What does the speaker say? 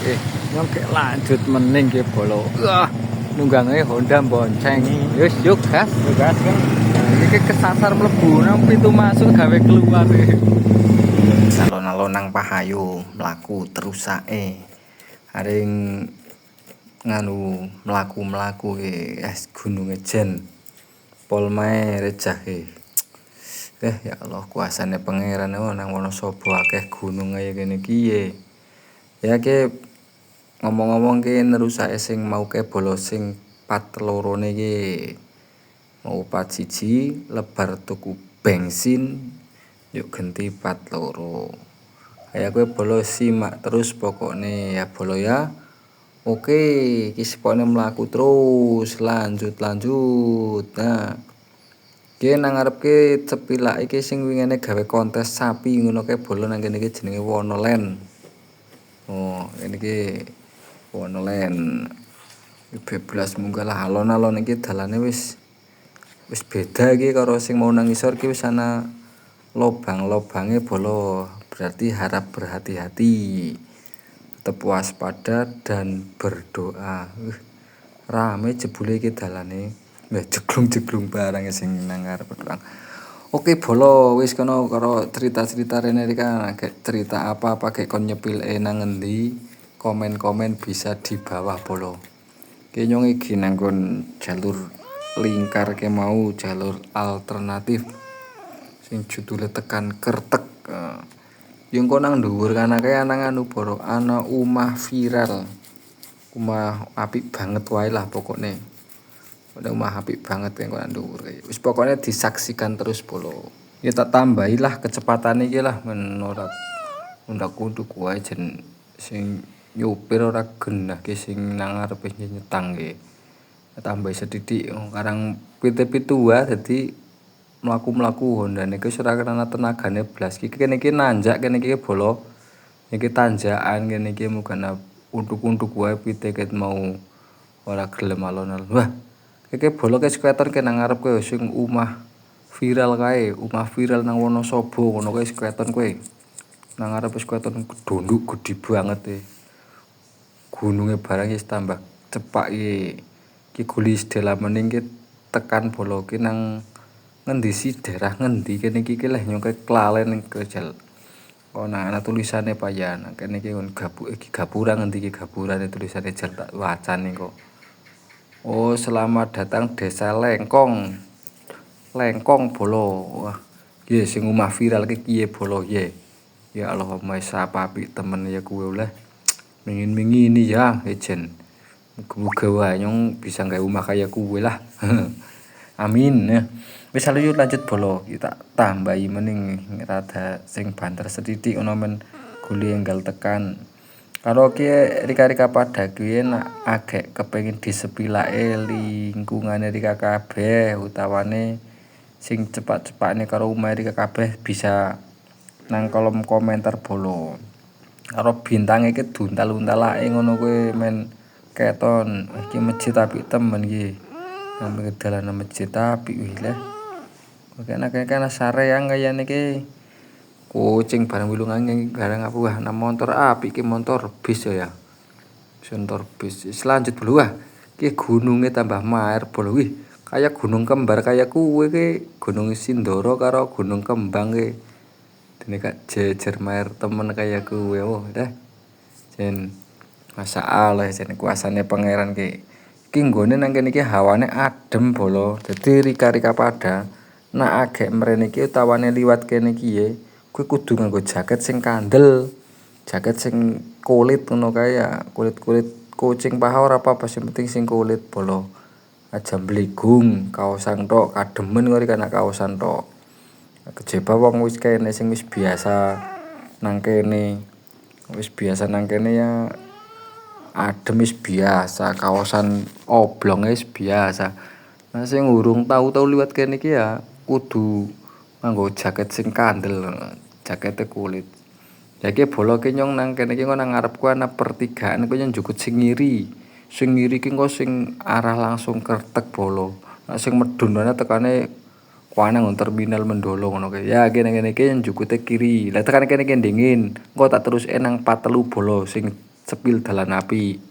Nyongke lanjut mening ki bolo. Wah, nunggange Honda bonceng. Wis yuk gas kan. Nah, iki kesasar mlebu nang pintu masuk gawe keluar. Alon-alon nang Pahayu mlaku terus sae. Aring nganu mlaku-mlaku ki gunung Ejen. Polmae rejah ki. Ya Allah kuasane pangeran nang Wonosobo akeh gunung kaya kene iki. Ya ki ngomong-ngomong ki nerusake sing mau ke bolo sing 4 ki mau 4 lebar tuku bensin yuk ganti 4 kayak gue bolo simak terus pokoknya ya bolo ya. Oke iki pokoknya melaku terus lanjut nah ki nang ngarep ki cepilak iki sing wingene gawe kontes sapi ngono kae bolo nang kene iki jenenge Wonoland. Oh ini ki Wonoland bebas munggah lah alon-alon iki dalane wis beda iki karo sing mau nang ngisor ki wis ana lobang-lobange bolo. Berarti harap berhati-hati, tetap waspada dan berdoa. Rame jebule iki dalane. Jeglung-jeglung barang sing nang ngarep pedang. Oke bolo wis kono karo cerita-cerita rene iki kan cerita apa-apa kayak kon nyepil nang ngendi. Komen-komen bisa di bawah bolo. Ki nyong iki nanggon jalur lingkar ke mau jalur alternatif sing judule tekan Kertek. Yung kok nang dhuwur kana kae ana anu boro ana omah viral. Omah apik banget wae lah pokoknya. Ada omah apik banget yang kok nang dhuwur kae. Wis pokoknya disaksikan terus bolo. Ya tak tambahilah kecepatan iki lah men ora undak-unduk wae jen sing nyupir ora genah ki sing nang ngarepe nyetang ki. Tambah sedidik karang pitu-pitua dadi mlaku-mlaku Hondane ki ora kena tenagane blas iki kene iki nanjak kene iki bolo. Iki tanjakan kene iki mugana unduk-unduk wae pite ket mau ora gelem alon-alon. Wah, iki bolo ki sketon ki nang ngarep kowe sing omah viral kae, omah viral nang Wonosobo ngono kae sketon kowe. Nang ngarep sketon gedonduk gedhi banget e. Gununge barang wis tambah cepak iki gulis dela mening ki tekan bolo ki nang ngendi sih daerah ngendi kene iki leh nyong kelalen kejal. Oh nah ana tulisane payan kene iki gapura ngendi iki gapurane tulisane jal tak wacane kok. Oh selamat datang desa Lengkong. Lengkong bolo. Wah, ye sing omah viral ki piye bolo ye. Ya Allah sapa apik temen ya kuwe oleh. Mingin-mingin ini ya Ejen. Muga-muga wae nyong bisa gawe omah kaya kuwe lah. Amin ya. Wis yuk lanjut bolo. Kita tambahi mening rada sing banter sedidik ono men guli enggal tekan. Karo ki rika-rika pada kuwi nak agek kepengin disepilake lingkungane rika kabeh utawane sing cepak-cepakne karo omah rika kabeh bisa nang kolom komentar bolo. Karo bintang iki duntal-untalake ngono kuwi men keton iki masjid apik temen iki. Nang dalan masjid apik wih lah. Kena sareang kaya niki. Kucing barang wilungan barang apa wah nang motor apik iki motor bis ya. Motor bis. Selanjut dulu wah. Ki gununge tambah maer bolo wih. Kayak gunung kembar kayak kuwe ki Gunung Sindoro karo Gunung Kembang ki. Dene kak jejer maer temen kayak kuwe oh dah. Jen masalah jen kuasane pangeran ki. Ki nggone nang kene iki hawane adem bolo. Dadi rika-rika pada nak agek mrene iki utawane liwat kene iki ye, kuwi kudu nganggo jaket sing kandel. Jaket sing kulit ngono kae ya, kulit-kulit kucing paha ora apa-apa sing penting sing kulit bolo. Aja mbligung, kaosan tok, kademen kok kana kaosan tok. Kejaba wong wis kene sing wis biasa nang kene. Wis biasa nang kene ya adem wis biasa, kaosan oblong wis biasa. Nah sing urung tau liwat kene iki ya kudu nganggo jaket sing kandel, jakete kulit. Ya iki bolo ki nyong nang kene iki nang ngarepku ana pertigaan ku nyong njukut sing ngiri. Sing ngiri ki engko sing arah langsung Kertek bolo. Nek sing medun tekane kuane ngon terminal Mendolo ngono kae. Ya kene iki njukute kiri. Lah tekan kene iki dingin. Engko tak terus nang 43 bolo sing cepil dalan api.